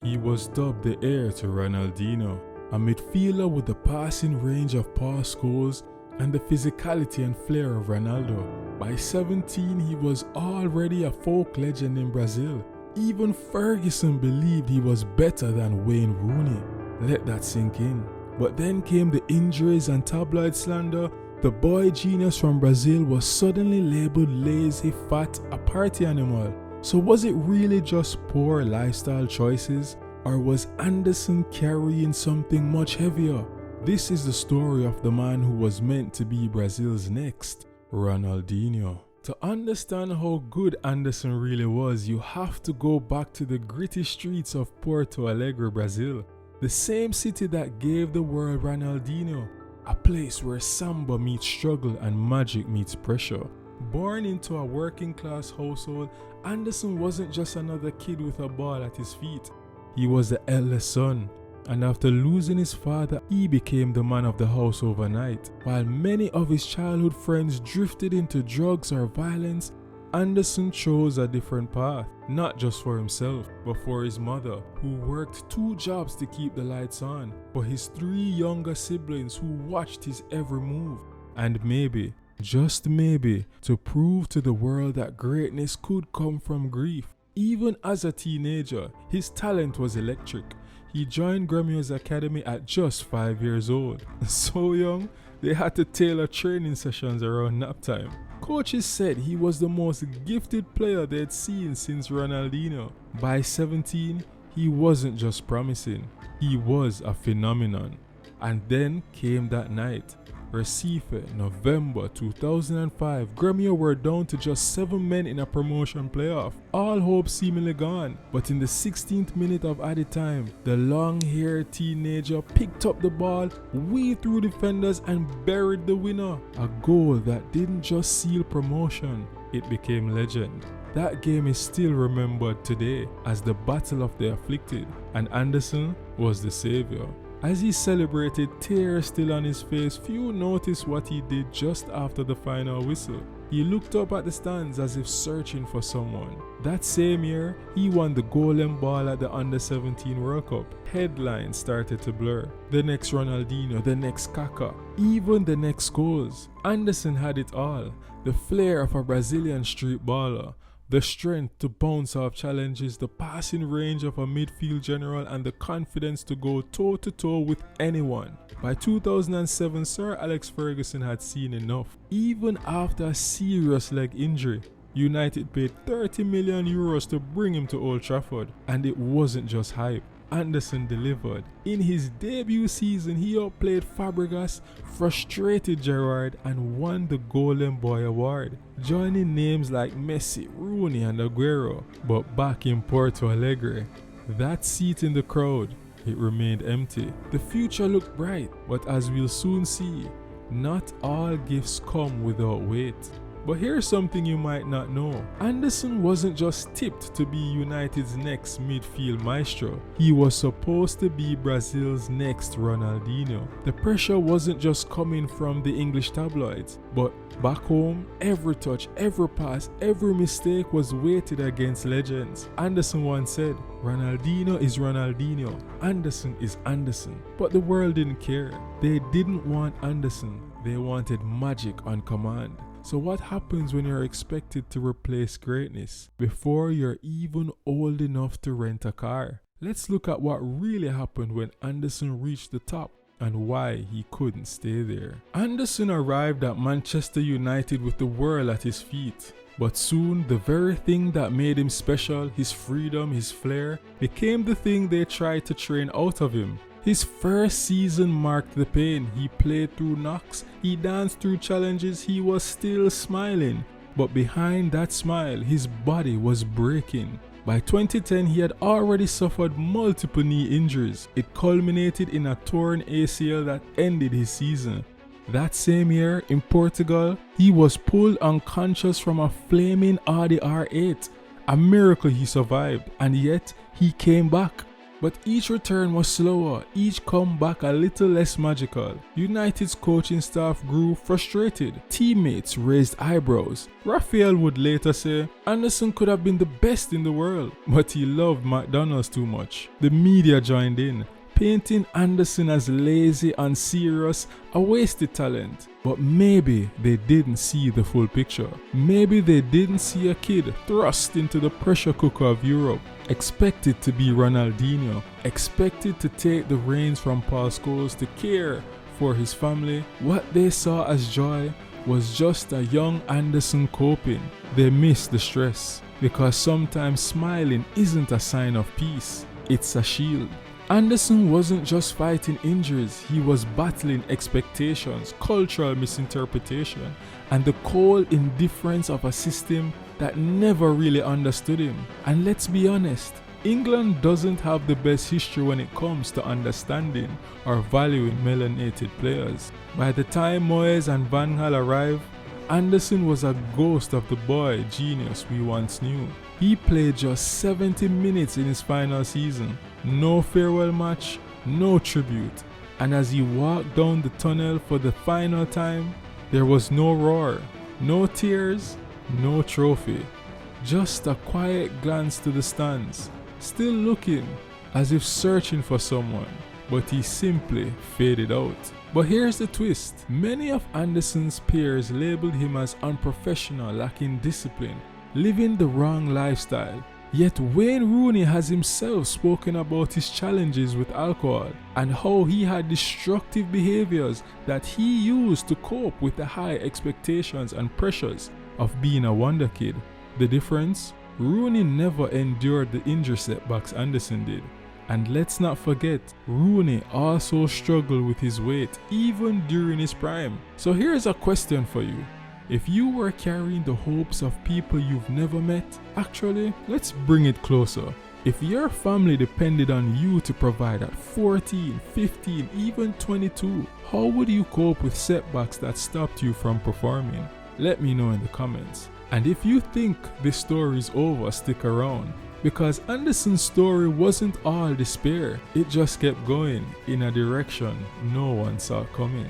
He was dubbed the heir to Ronaldinho, a midfielder with the passing range of Paul Scholes and the physicality and flair of Ronaldo. By 17, he was already a folk legend in Brazil. Even Ferguson believed he was better than Wayne Rooney. Let that sink in. But then came the injuries and tabloid slander. The boy genius from Brazil was suddenly labeled lazy, fat, a party animal. So was it really just poor lifestyle choices? Or was Anderson carrying something much heavier? This is the story of the man who was meant to be Brazil's next Ronaldinho. To understand how good Anderson really was, you have to go back to the gritty streets of Porto Alegre, Brazil. The same city that gave the world Ronaldinho. A place where samba meets struggle and magic meets pressure. Born into a working class household, Anderson wasn't just another kid with a ball at his feet. He was the eldest son, and after losing his father, he became the man of the house overnight. While many of his childhood friends drifted into drugs or violence, Anderson chose a different path, not just for himself, but for his mother, who worked 2 jobs to keep the lights on, for his 3 younger siblings who watched his every move, and maybe, just maybe, to prove to the world that greatness could come from grief. Even as a teenager, his talent was electric. He joined Grêmio's academy at just 5 years old. So young, they had to tailor training sessions around nap time. Coaches said he was the most gifted player they'd seen since Ronaldinho. By 17, he wasn't just promising, he was a phenomenon. And then came that night. Recife, November 2005, Grêmio were down to just 7 men in a promotion playoff. All hope seemingly gone, but in the 16th minute of added time, the long-haired teenager picked up the ball, weaved through defenders and buried the winner. A goal that didn't just seal promotion, it became legend. That game is still remembered today as the Battle of the Afflicted, and Anderson was the savior. As he celebrated, tears still on his face, few noticed what he did just after the final whistle. He looked up at the stands as if searching for someone. That same year, he won the Golden Ball at the Under-17 World Cup. Headlines started to blur. The next Ronaldinho, the next Kaká, even the next Scholes. Anderson had it all. The flair of a Brazilian street baller, the strength to bounce off challenges, the passing range of a midfield general, and the confidence to go toe-to-toe with anyone. By 2007, Sir Alex Ferguson had seen enough. Even after a serious leg injury, United paid €30 million to bring him to Old Trafford. And it wasn't just hype. Anderson delivered. In his debut season, he outplayed Fabregas, frustrated Gerrard, and won the Golden Boy Award, joining names like Messi, Rooney, and Aguero. But back in Porto Alegre, that seat in the crowd, it remained empty. The future looked bright, but as we'll soon see, not all gifts come without weight. But here's something you might not know. Anderson wasn't just tipped to be United's next midfield maestro. He was supposed to be Brazil's next Ronaldinho. The pressure wasn't just coming from the English tabloids, but back home, every touch, every pass, every mistake was weighted against legends. Anderson once said, "Ronaldinho is Ronaldinho, Anderson is Anderson." But the world didn't care. They didn't want Anderson. They wanted magic on command. So what happens when you're expected to replace greatness before you're even old enough to rent a car? Let's look at what really happened when Anderson reached the top and why he couldn't stay there. Anderson arrived at Manchester United with the world at his feet. But soon, the very thing that made him special, his freedom, his flair, became the thing they tried to train out of him. His first season marked the pain. He played through knocks, he danced through challenges, he was still smiling. But behind that smile, his body was breaking. By 2010, he had already suffered multiple knee injuries. It culminated in a torn ACL that ended his season. That same year, in Portugal, he was pulled unconscious from a flaming Audi R8. A miracle he survived, and yet he came back. But each return was slower, each comeback a little less magical. United's coaching staff grew frustrated. Teammates raised eyebrows. Raphael would later say, Anderson could have been the best in the world, but he loved McDonald's too much. The media joined in, painting Anderson as lazy, unserious, a wasted talent. But maybe they didn't see the full picture. Maybe they didn't see a kid thrust into the pressure cooker of Europe, expected to be Ronaldinho, expected to take the reins from Paul Scholes, to care for his family. What they saw as joy was just a young Anderson coping. They missed the stress, because sometimes smiling isn't a sign of peace, it's a shield. Anderson wasn't just fighting injuries, he was battling expectations, cultural misinterpretation, and the cold indifference of a system that never really understood him. And let's be honest, England doesn't have the best history when it comes to understanding or valuing melanated players. By the time Moyes and Van Gaal arrived, Anderson was a ghost of the boy genius we once knew. He played just 70 minutes in his final season. No farewell match, no tribute. And as he walked down the tunnel for the final time, there was no roar, no tears, no trophy. Just a quiet glance to the stands, still looking as if searching for someone, but he simply faded out. But here's the twist. Many of Anderson's peers labeled him as unprofessional, lacking discipline, living the wrong lifestyle. Yet Wayne Rooney has himself spoken about his challenges with alcohol and how he had destructive behaviors that he used to cope with the high expectations and pressures of being a Wonderkid. The difference? Rooney never endured the injury setbacks Anderson did. And let's not forget, Rooney also struggled with his weight even during his prime. So here's a question for you. If you were carrying the hopes of people you've never met, actually, let's bring it closer. If your family depended on you to provide at 14, 15, even 22, how would you cope with setbacks that stopped you from performing? Let me know in the comments. And if you think this story is over, stick around. Because Anderson's story wasn't all despair, it just kept going in a direction no one saw coming.